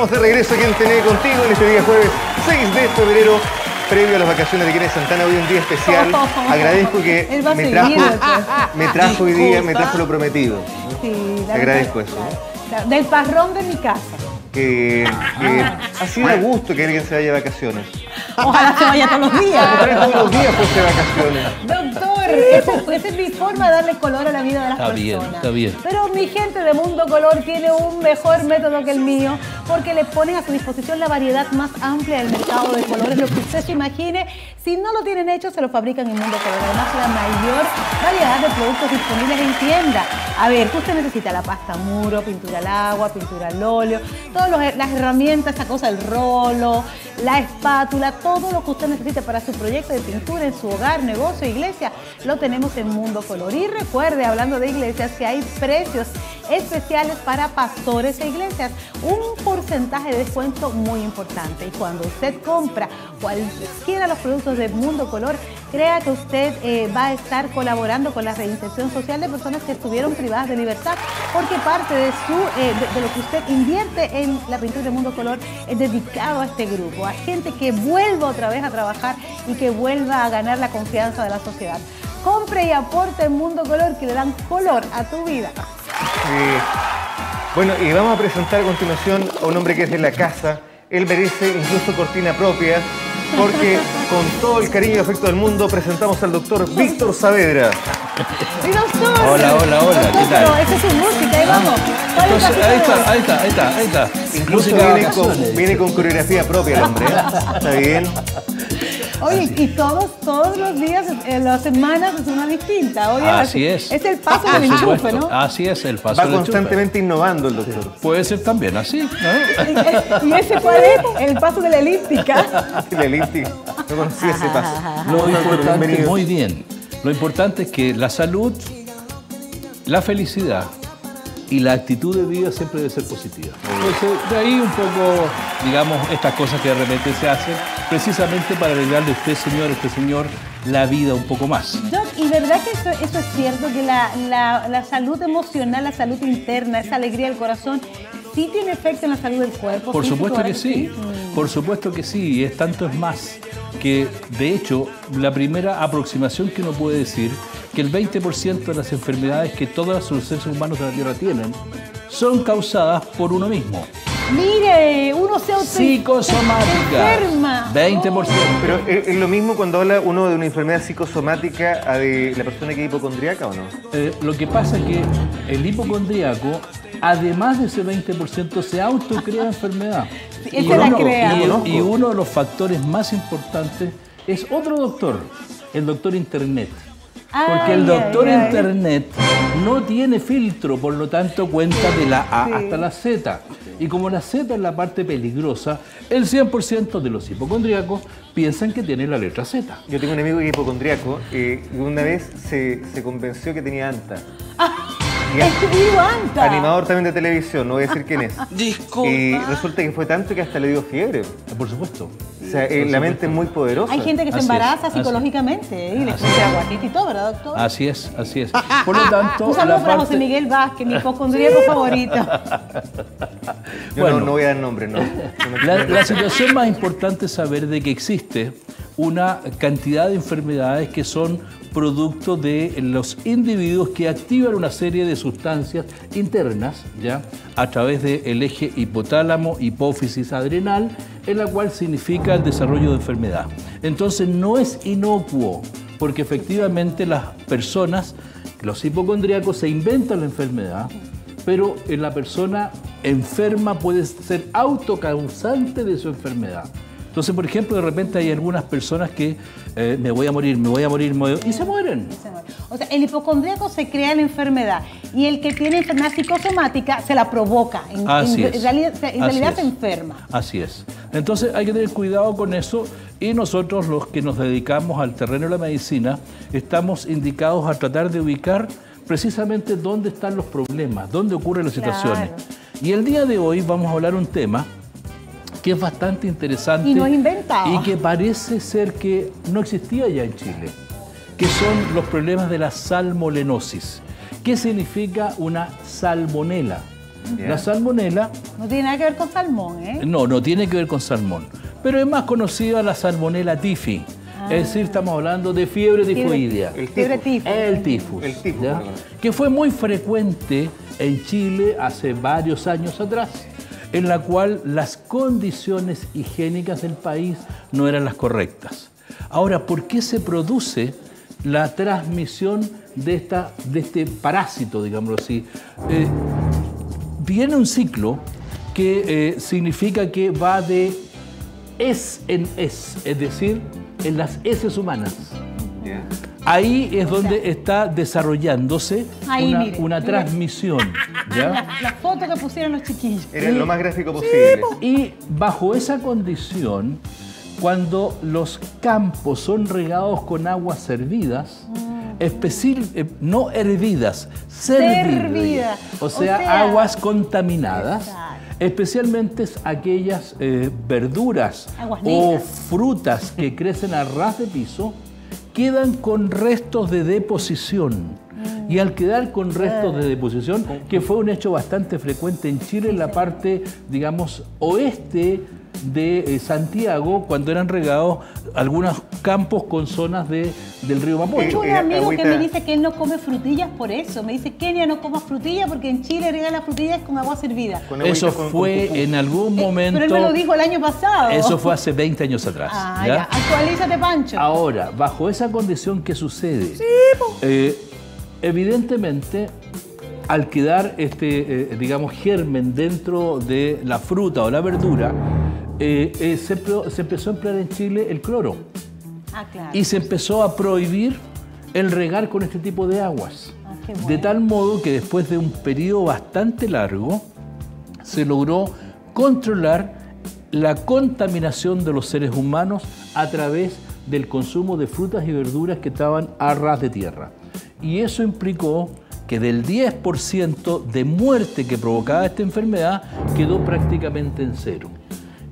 Estamos de regreso aquí en TN Contigo en este día jueves 6 de febrero, previo a las vacaciones de Kenneth Santana. Hoy un día especial. Agradezco que me trajo hoy día, me trajo lo prometido. Sí, agradezco eso. Del parrón de mi casa. Que ha sido a gusto que alguien se vaya de vacaciones. Ojalá se vaya todos los días. Ojalá todos los días fuese de vacaciones. Doctor, esa es mi forma de darle color a la vida de las personas. Está bien. Pero mi gente de Mundo Color tiene un mejor método que el mío, porque le ponen a su disposición la variedad más amplia del mercado de colores, lo que usted se imagine. Si no lo tienen hecho, se lo fabrican en Mundo Color. Además, la mayor variedad de productos disponibles en tienda. A ver, ¿qué usted necesita? La pasta muro, pintura al agua, pintura al óleo, todas las herramientas, esa cosa, el rolo, la espátula, todo lo que usted necesite para su proyecto de pintura en su hogar, negocio, iglesia, lo tenemos en Mundo Color. Y recuerde, hablando de iglesias, que hay precios especiales para pastores e iglesias, un porcentaje de descuento muy importante. Y cuando usted compra cualquiera de los productos de Mundo Color, crea que usted va a estar colaborando con la reinserción social de personas que estuvieron privadas de libertad, porque parte de lo que usted invierte en la pintura de Mundo Color es dedicado a este grupo, a gente que vuelva otra vez a trabajar y que vuelva a ganar la confianza de la sociedad. Compre y aporte en Mundo Color, que le dan color a tu vida. Bueno, y vamos a presentar a continuación a un hombre que es de la casa. Él merece incluso cortina propia, porque con todo el cariño y afecto del mundo presentamos al doctor Víctor Saavedra. ¡Sí, doctor! Hola, ¿qué tal? Pero esa es su música, ahí vamos. Entonces, ahí está. Incluso viene con coreografía propia el hombre, ¿eh? Está bien. Oye, y todos los días, las semanas es una distinta. Oye, así es. Es el paso del enchufe, ¿no? Así es, el paso Va del enchufe. constantemente innovando el doctor. Puede ser también así, ¿no? ¿Y ese cuál es? El paso de la elíptica. La elíptica. No conocía ese paso. Lo importante, muy bien. Lo importante es que la salud, la felicidad y la actitud de vida siempre debe ser positiva. Entonces, de ahí un poco, digamos, estas cosas que de repente se hacen, precisamente para alegrarle a usted, señor, la vida un poco más. Doc, ¿y verdad que eso es cierto? Que la salud emocional, la salud interna, esa alegría del corazón, ¿sí tiene efecto en la salud del cuerpo? Por supuesto que sí, por supuesto que sí, y es tanto es más que, de hecho, la primera aproximación que uno puede decir, que el 20% de las enfermedades que todos los seres humanos de la Tierra tienen son causadas por uno mismo. Mire, uno se psicosomática. Enferma. 20%. Pero ¿es lo mismo cuando habla uno de una enfermedad psicosomática a de la persona que es hipocondríaca o no? Lo que pasa es que el hipocondríaco, además de ese 20%, se autocrea enfermedad. Y uno de los factores más importantes es otro doctor, el doctor Internet. Porque el doctor Internet no tiene filtro, por lo tanto cuenta de la A hasta la Z. Y como la Z es la parte peligrosa, el 100% de los hipocondríacos piensan que tiene la letra Z. Yo tengo un amigo que es hipocondríaco y una vez se convenció que tenía anta. Animador también de televisión, no voy a decir quién es. Disculpa. Y resulta que fue tanto que hasta le dio fiebre. Por supuesto. O sea, la mente es muy poderosa. Hay gente que se embaraza psicológicamente y le puse aguatita y todo, ¿verdad, doctor? Así es. Por lo tanto, un saludo para José Miguel Vázquez, mi hipocondríaco favorito. Yo no voy a dar nombre, no. La situación más importante es saber de que existe una cantidad de enfermedades que son producto de los individuos que activan una serie de sustancias internas, ¿ya?, a través del eje hipotálamo, hipófisis adrenal, en la cual significa el desarrollo de enfermedad. Entonces no es inocuo, porque efectivamente las personas, los hipocondríacos, se inventan la enfermedad, pero la persona enferma puede ser autocausante de su enfermedad. Entonces, por ejemplo, de repente hay algunas personas que me voy a morir, y se mueren. O sea, el hipocondríaco se crea la enfermedad y el que tiene enfermedad psicosomática se la provoca. En realidad se enferma. Así es. Entonces hay que tener cuidado con eso y nosotros, los que nos dedicamos al terreno de la medicina, estamos indicados a tratar de ubicar precisamente dónde están los problemas, dónde ocurren las situaciones. Y el día de hoy vamos a hablar un tema que es bastante interesante y no es inventado, y que parece ser que no existía ya en Chile, que son los problemas de la salmonellosis. ¿Qué significa una salmonela? La salmonela... No tiene nada que ver con salmón, ¿eh? No, no tiene que ver con salmón. Pero es más conocida la salmonela tifi. Es decir, estamos hablando de fiebre tifoidea. Fiebre tifus. El tifus. El tifus, ¿ya? Que fue muy frecuente en Chile hace varios años atrás, en la cual las condiciones higiénicas del país no eran las correctas. Ahora, ¿por qué se produce la transmisión de este parásito, digámoslo así? Viene un ciclo que significa que va de es en es decir, en las heces humanas. Yeah. Ahí es donde está desarrollándose una transmisión. ¿ya? La foto que pusieron los chiquillos. Era lo más gráfico posible. Y bajo esa condición, cuando los campos son regados con aguas servidas, no hervidas, servidas, o sea, aguas contaminadas, exacto. Especialmente aquellas verduras o frutas que crecen a ras de piso, quedan con restos de deposición. Y al quedar con restos de deposición, que fue un hecho bastante frecuente en Chile, en la parte, digamos, oeste de Santiago, cuando eran regados algunos campos con zonas del río Mapocho. Tengo un amigo que me dice que él no come frutillas por eso. Me dice, Kenia, no comas frutillas porque en Chile regan las frutillas con agua servida. Eso fue en algún momento... Pero él me lo dijo el año pasado. Eso fue hace 20 años atrás. Ya. Actualízate, Pancho. Ahora, bajo esa condición, ¿qué sucede? Evidentemente, al quedar digamos, germen dentro de la fruta o la verdura, se empezó a emplear en Chile el cloro. Claro. Y se empezó a prohibir el regar con este tipo de aguas. Qué bueno. De tal modo que después de un periodo bastante largo, se logró controlar la contaminación de los seres humanos a través del consumo de frutas y verduras que estaban a ras de tierra. Y eso implicó que del 10% de muerte que provocaba esta enfermedad quedó prácticamente en cero.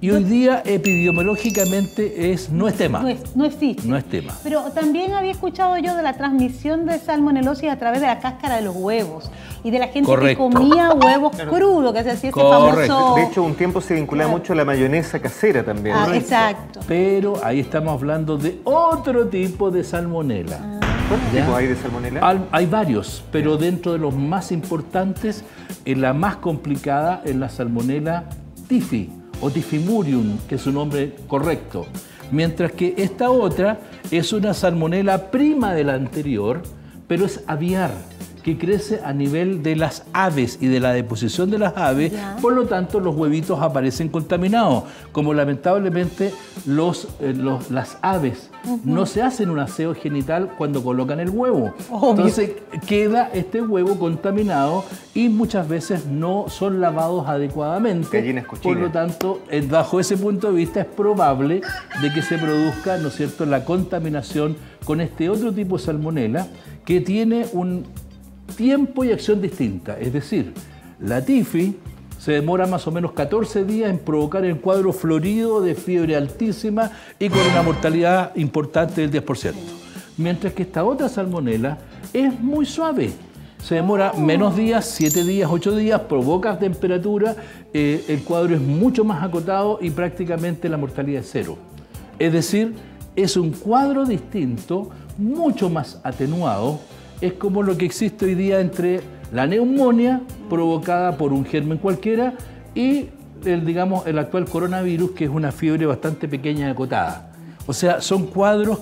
Y hoy día epidemiológicamente no es tema. No existe. No es tema. Pero también había escuchado yo de la transmisión de salmonelosis a través de la cáscara de los huevos y de la gente que comía huevos crudos, que se hacía ese famoso... De hecho, un tiempo se vinculaba mucho a la mayonesa casera también. Exacto. Pero ahí estamos hablando de otro tipo de salmonela. ¿Cuántos tipos hay de salmonela? Hay varios, pero dentro de los más importantes, la más complicada es la salmonela tifi o tifimurium, que es su nombre correcto. Mientras que esta otra es una salmonela prima de la anterior, pero es aviar, que crece a nivel de las aves y de la deposición de las aves, por lo tanto los huevitos aparecen contaminados. Como lamentablemente las aves no se hacen un aseo genital cuando colocan el huevo. Entonces queda este huevo contaminado y muchas veces no son lavados adecuadamente. Gallinas cochinas. Por lo tanto, bajo ese punto de vista es probable de que se produzca, ¿no es cierto?, la contaminación con este otro tipo de salmonela que tiene un tiempo y acción distinta. Es decir, la tifi se demora más o menos 14 días en provocar el cuadro florido de fiebre altísima y con una mortalidad importante del 10%. Mientras que esta otra salmonela es muy suave. Se demora menos días, 7 días, 8 días, provoca temperatura, el cuadro es mucho más acotado y prácticamente la mortalidad es cero. Es decir, es un cuadro distinto, mucho más atenuado. Es como lo que existe hoy día entre la neumonía provocada por un germen cualquiera y el actual coronavirus, que es una fiebre bastante pequeña y acotada. O sea, son cuadros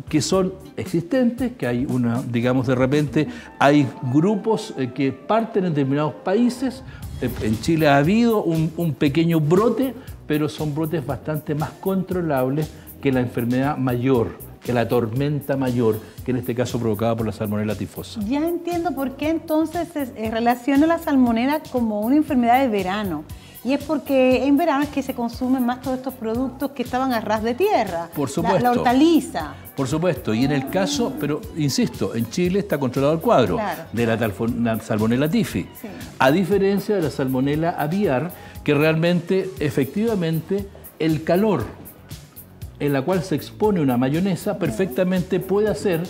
que son existentes, que hay de repente hay grupos que parten en determinados países. En Chile ha habido un pequeño brote, pero son brotes bastante más controlables que la enfermedad mayor, que la tormenta mayor, que en este caso provocada por la salmonela tifosa. Ya entiendo por qué entonces se relaciona la salmonela como una enfermedad de verano. Y es porque en verano es que se consumen más todos estos productos que estaban a ras de tierra. Por supuesto. La hortaliza. Por supuesto. Y en el caso, pero insisto, en Chile está controlado el cuadro de la salmonela tifi. Sí. A diferencia de la salmonela aviar, que realmente, efectivamente, el calor en la cual se expone una mayonesa perfectamente puede hacer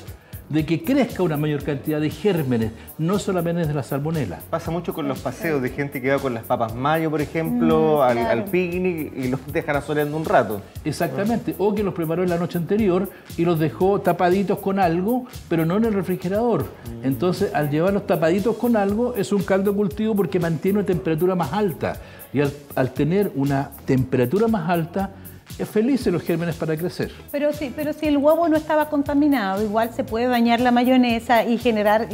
de que crezca una mayor cantidad de gérmenes, no solamente de la salmonela. Pasa mucho con los paseos de gente que va con las papas mayo, por ejemplo, al picnic y los dejan asoleando un rato. Exactamente, o que los preparó en la noche anterior y los dejó tapaditos con algo, pero no en el refrigerador. Entonces, al llevarlos tapaditos con algo, es un caldo de cultivo porque mantiene una temperatura más alta. Y al tener una temperatura más alta, es feliz los gérmenes para crecer. Pero si el huevo no estaba contaminado, igual se puede dañar la mayonesa y generar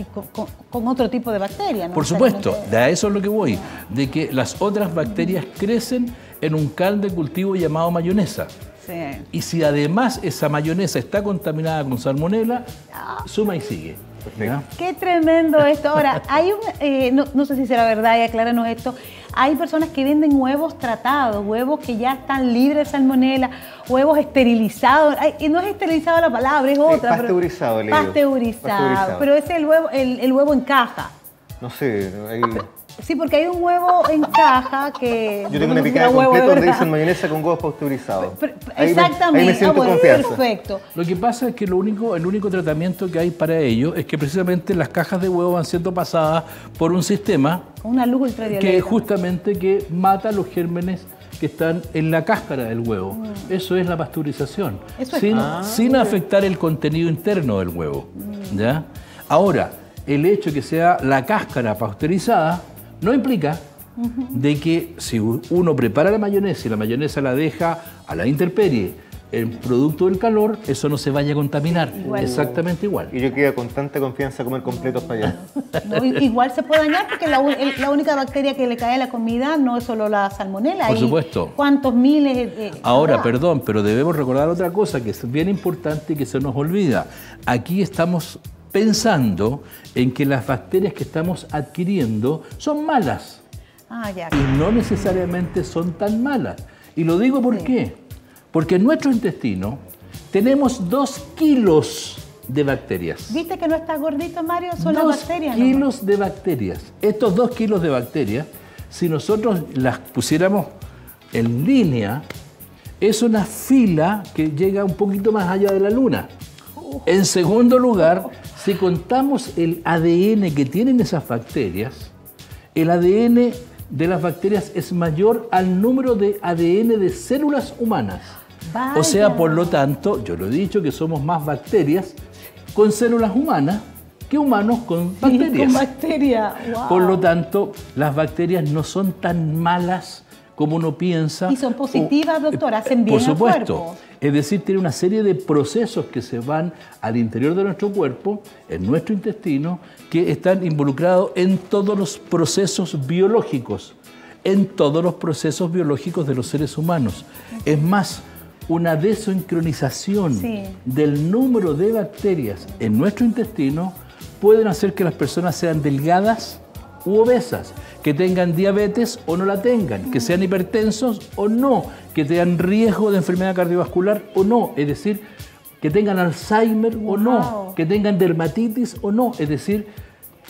con otro tipo de bacterias, ¿no? Por supuesto, de eso es lo que voy, de que las otras bacterias crecen en un caldo de cultivo llamado mayonesa. Sí. Y si además esa mayonesa está contaminada con salmonela, suma y sigue. ¿Ya? Qué tremendo esto. Ahora, hay no sé si será verdad, y acláranos esto, hay personas que venden huevos tratados, huevos que ya están libres de salmonela, huevos esterilizados. Y no es esterilizado la palabra, es otra. Pasteurizado, pasteurizado. Pero es el huevo en caja. No sé, ahí... Sí, porque hay un huevo en caja que... Yo tengo una picada completa donde dicen mayonesa con huevos pasteurizados. Exactamente. Ahí me siento confianza. Perfecto. Lo que pasa es que el único tratamiento que hay para ello es que precisamente las cajas de huevos van siendo pasadas por un sistema... Una luz ultravioleta. Que justamente que mata los gérmenes que están en la cáscara del huevo. Eso es la pasteurización. Sin afectar el contenido interno del huevo. ¿Ya? Ahora, el hecho de que sea la cáscara pasteurizada no implica de que si uno prepara la mayonesa y la mayonesa la deja a la intemperie, el producto del calor, eso no se vaya a contaminar. Exactamente igual. Y yo quedo con tanta confianza a comer completos para allá. No, igual se puede dañar porque la única bacteria que le cae a la comida no es solo la salmonela. Por supuesto. ¿Cuántos miles? Ahora, perdón, pero debemos recordar otra cosa que es bien importante y que se nos olvida. Aquí estamos pensando en que las bacterias que estamos adquiriendo son malas. Y no necesariamente son tan malas. Y lo digo ¿por qué? Porque en nuestro intestino tenemos 2 kilos de bacterias. ¿Viste que no está gordito, Mario? Son las bacterias. 2 kilos de bacterias. Estos 2 kilos de bacterias, si nosotros las pusiéramos en línea, es una fila que llega un poquito más allá de la luna. En segundo lugar, si contamos el ADN que tienen esas bacterias, el ADN de las bacterias es mayor al número de ADN de células humanas. Vaya. O sea, por lo tanto, yo lo he dicho que somos más bacterias con células humanas que humanos con bacterias. Sí, con bacterias. Wow. Por lo tanto, las bacterias no son tan malas como uno piensa. Y son positivas, doctor, hacen bien al cuerpo. Por supuesto. Es decir, tiene una serie de procesos que se van al interior de nuestro cuerpo, en nuestro intestino, que están involucrados en todos los procesos biológicos, de los seres humanos. Es más, una desincronización del número de bacterias en nuestro intestino pueden hacer que las personas sean delgadas u obesas, que tengan diabetes o no la tengan, que sean hipertensos o no, que tengan riesgo de enfermedad cardiovascular o no, es decir, que tengan Alzheimer o no, que tengan dermatitis o no, es decir,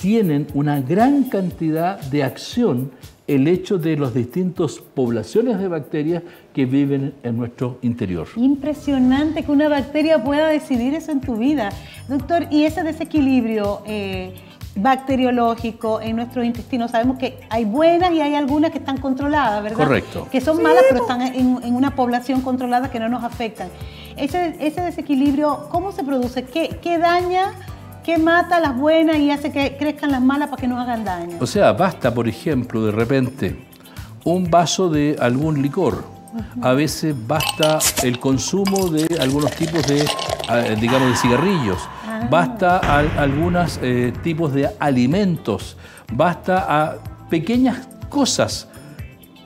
tienen una gran cantidad de acción el hecho de las distintas poblaciones de bacterias que viven en nuestro interior. Impresionante que una bacteria pueda decidir eso en tu vida. Doctor, y ese desequilibrio bacteriológico en nuestro intestino, sabemos que hay buenas y hay algunas que están controladas, ¿verdad? Correcto. Que son malas, pero están en una población controlada que no nos afectan. Ese desequilibrio, ¿cómo se produce? ¿Qué daña? ¿Qué mata las buenas y hace que crezcan las malas para que nos hagan daño? O sea, basta, por ejemplo, de repente, un vaso de algún licor. A veces basta el consumo de algunos tipos de, digamos, de cigarrillos. Basta algunos tipos de alimentos. Basta a pequeñas cosas,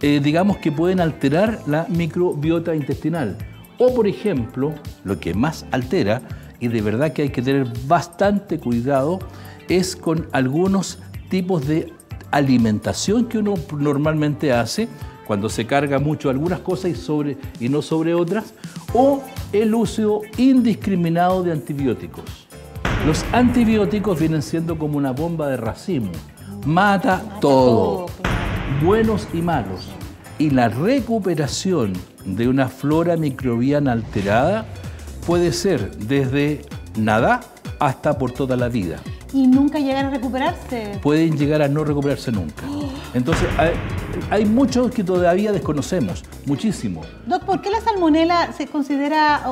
digamos, que pueden alterar la microbiota intestinal. O, por ejemplo, lo que más altera, y de verdad que hay que tener bastante cuidado, es con algunos tipos de alimentación que uno normalmente hace cuando se carga mucho algunas cosas y no sobre otras, o el uso indiscriminado de antibióticos. Los antibióticos vienen siendo como una bomba de racimo, mata todo, buenos y malos. Y la recuperación de una flora microbiana alterada puede ser desde nada hasta por toda la vida. ¿Y nunca llegan a recuperarse? Pueden llegar a no recuperarse nunca. Entonces, hay muchos que todavía desconocemos, muchísimo. Doc, ¿por qué la salmonela se considera,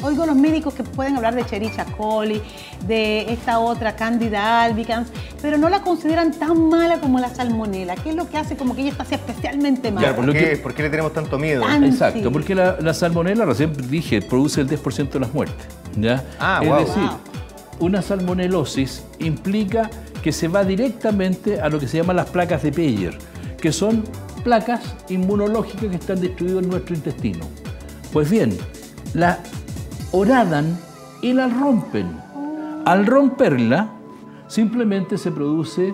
oigo los médicos que pueden hablar de Escherichia coli, de esta otra Candida albicans, pero no la consideran tan mala como la salmonela? ¿Qué es lo que hace como que ella está así especialmente mala? Claro, ¿por qué le tenemos tanto miedo? Exacto, porque la salmonela, recién dije, produce el 10% de las muertes, ¿ya? Es decir, una salmonelosis implica que se va directamente a lo que se llaman las placas de Peyer, que son placas inmunológicas que están distribuidas en nuestro intestino. Pues bien, la horadan y la rompen. Al romperla, simplemente se produce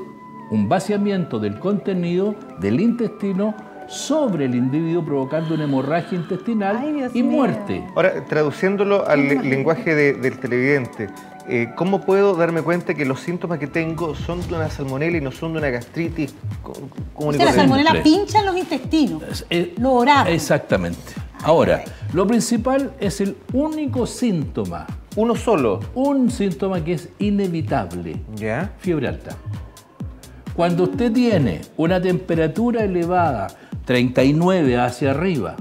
un vaciamiento del contenido del intestino sobre el individuo, provocando una hemorragia intestinal y muerte. Ahora, traduciéndolo al lenguaje del televidente, ¿cómo puedo darme cuenta que los síntomas que tengo son de una salmonela y no son de una gastritis común y corriente? La salmonela pincha en los intestinos, lo orada. Exactamente. Ahora, lo principal es el único síntoma. ¿Uno solo? Un síntoma que es inevitable. ¿Ya? Fiebre alta. Cuando usted tiene una temperatura elevada, 39 hacia arriba,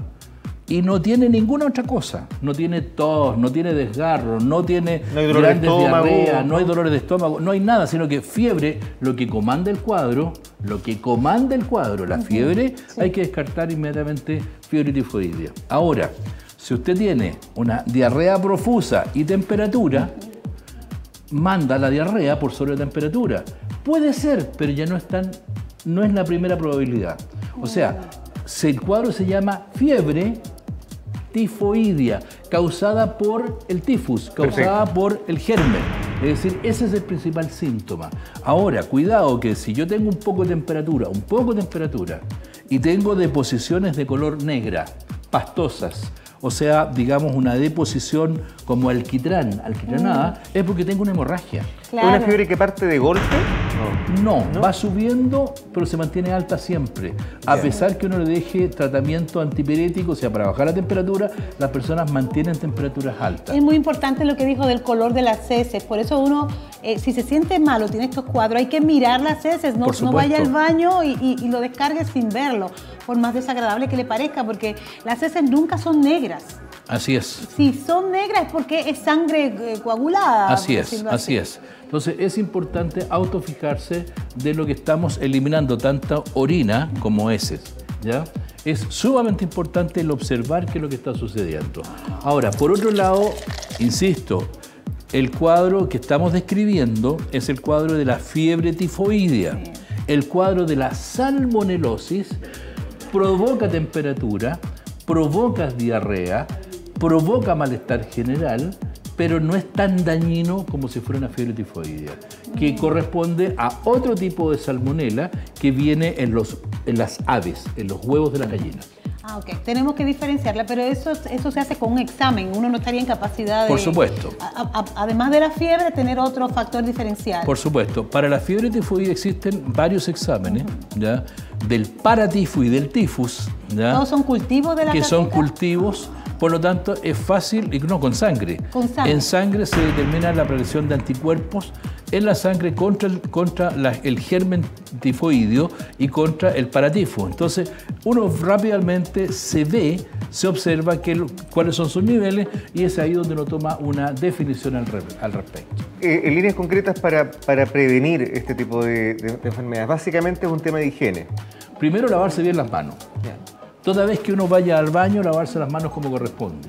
y no tiene ninguna otra cosa, no tiene tos, no tiene desgarro, no tiene grandes diarreas, no hay dolores de estómago, no hay nada, sino que fiebre, lo que comanda el cuadro, la fiebre, hay que descartar inmediatamente fiebre tifoidea. Ahora, si usted tiene una diarrea profusa y temperatura, manda la diarrea por sobretemperatura. Puede ser, pero ya no es la primera probabilidad. O sea, el cuadro se llama fiebre tifoidea, causada por el tifus, causada por el germen. Es decir, ese es el principal síntoma. Ahora, cuidado que si yo tengo un poco de temperatura, y tengo deposiciones de color negra, pastosas, o sea, digamos una deposición como alquitranada, es porque tengo una hemorragia. Claro. ¿Es una fiebre que parte de golpe? No, va subiendo, pero se mantiene alta siempre. A pesar que uno le deje tratamiento antipirético, o sea, para bajar la temperatura, las personas mantienen temperaturas altas. Es muy importante lo que dijo del color de las heces. Por eso uno, si se siente mal o tiene estos cuadros, hay que mirar las heces. No vaya al baño y lo descargue sin verlo, por más desagradable que le parezca, porque las heces nunca son negras. Así es. Si son negras es porque es sangre coagulada. Así es. Entonces es importante autofijarse de lo que estamos eliminando, tanta orina como heces, ¿ya? Es sumamente importante el observar qué es lo que está sucediendo. Ahora, por otro lado, insisto, el cuadro que estamos describiendo es el cuadro de la fiebre tifoidea. El cuadro de la salmonelosis provoca temperatura, provoca diarrea, provoca malestar general, pero no es tan dañino como si fuera una fiebre tifoidea, que corresponde a otro tipo de salmonela que viene en las aves, en los huevos de las gallinas. Ok. Tenemos que diferenciarla, pero eso se hace con un examen. Uno no estaría en capacidad de... Por supuesto. Además de la fiebre, tener otro factor diferencial. Por supuesto. Para la fiebre tifoidea existen varios exámenes, ¿ya? Del paratifo y del tifus, ¿ya? ¿Todos son cultivos de la que casita? Son cultivos, por lo tanto es fácil, y no con sangre. Con sangre. En sangre se determina la aparición de anticuerpos en la sangre contra el germen tifoideo y contra el paratifo. Entonces, uno rápidamente se observa cuáles son sus niveles y es ahí donde uno toma una definición al respecto. En líneas concretas para prevenir este tipo de enfermedades, básicamente es un tema de higiene. Primero, lavarse bien las manos. Toda vez que uno vaya al baño, lavarse las manos como corresponde.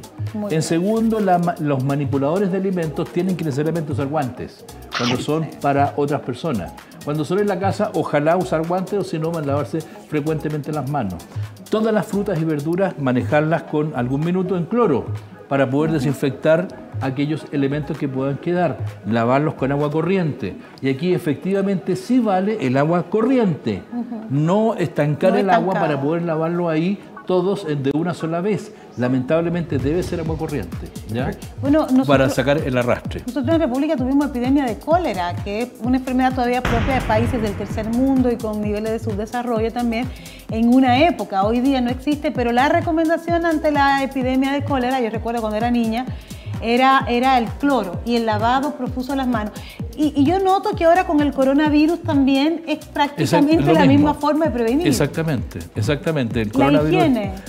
En segundo, los manipuladores de alimentos tienen que necesariamente usar guantes cuando son para otras personas. Cuando son en la casa, ojalá usar guantes o si no, lavarse frecuentemente las manos. Todas las frutas y verduras, manejarlas con algún minuto en cloro para poder desinfectar aquellos elementos que puedan quedar. Lavarlos con agua corriente. Y aquí efectivamente sí vale el agua corriente. No estancar el agua para poder lavarlo ahí todos de una sola vez. Lamentablemente debe ser agua corriente, ¿ya? Bueno, para sacar el arrastre. Nosotros en República tuvimos epidemia de cólera, que es una enfermedad todavía propia de países del tercer mundo y con niveles de subdesarrollo también en una época. Hoy día no existe, pero la recomendación ante la epidemia de cólera, yo recuerdo cuando era niña, era el cloro y el lavado profuso de las manos. Y yo noto que ahora con el coronavirus también es prácticamente la misma forma de prevenir. Exactamente. El coronavirus,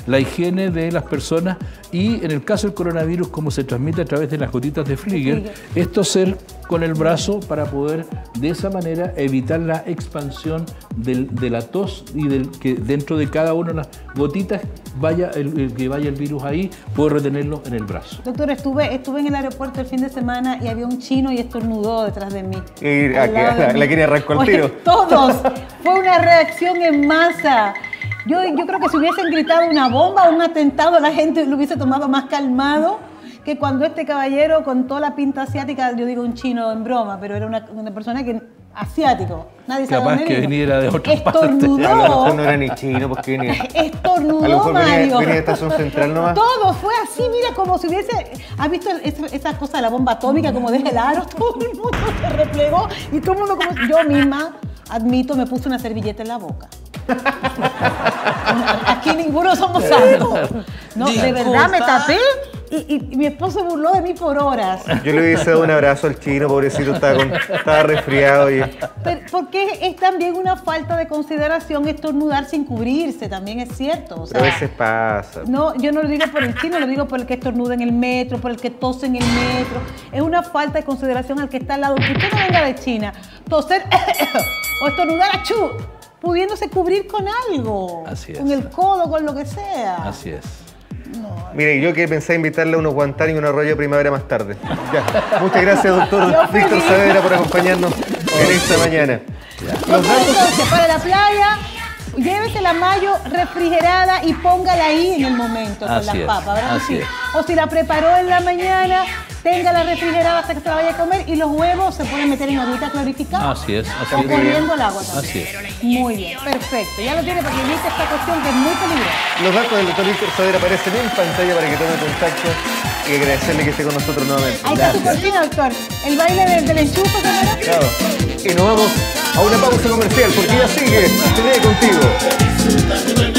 la higiene de las personas, y en el caso del coronavirus, como se transmite a través de las gotitas de Flieger, es toser con el brazo para poder de esa manera evitar la expansión de la tos y que dentro de cada una de las gotitas que vaya el virus ahí, puede retenerlo en el brazo. Doctor, estuve en el aeropuerto el fin de semana y había un chino y estornudó detrás de mí. Y la quería arrancar el tiro. Todos. Fue una reacción en masa. Yo creo que si hubiesen gritado una bomba o un atentado, la gente lo hubiese tomado más calmado que cuando este caballero con toda la pinta asiática, yo digo un chino en broma, pero era una persona asiático. Nadie sabe capaz que viniera de otra parte. Estornudó. A lo mejor no era ni chino, porque venía. Estornudó, a lo mejor Mario. venía de Estación Central nomás. Todo fue así, mira, como si hubiese... ¿Has visto esa cosa de la bomba atómica, como deja el aro? Todo el mundo se replegó y todo el mundo como... Yo misma, admito, me puse una servilleta en la boca. Aquí ninguno somos salvos. No, de verdad me tapé y mi esposo se burló de mí por horas. Yo le hubiese dado un abrazo al chino, pobrecito, estaba resfriado. Porque es también una falta de consideración estornudar sin cubrirse, también es cierto. O sea, pero a veces pasa. No, yo no lo digo por el chino, lo digo por el que estornuda en el metro, por el que tose en el metro. Es una falta de consideración al que está al lado. Que usted no venga de China, toser o estornudar achú, pudiéndose cubrir con algo. Así es. Con el codo, con lo que sea. Así es. No. Mire, yo que pensé invitarle a unos guantanes y una roya primavera más tarde. Ya. Muchas gracias, doctor Víctor Saavedra, por acompañarnos en esta mañana. Entonces, para la playa, llévese la mayo refrigerada y póngala ahí en el momento con las papas, ¿verdad? Así es. O si la preparó en la mañana, téngala refrigerada hasta que se la vaya a comer, y los huevos se pueden meter en agüita clarificada. Así es. O corriendo el agua también. Así es. Muy bien, perfecto. Ya lo tiene para que evite esta cuestión que es muy peligrosa. Los datos del doctor Víctor Saavedra aparecen en pantalla para que tome contacto y agradecerle que esté con nosotros nuevamente. Ahí está tu cortina, doctor. El baile del enchufe, ¿cómo era? Claro. Y nos vamos a una pausa comercial porque ya sigue Tele Contigo.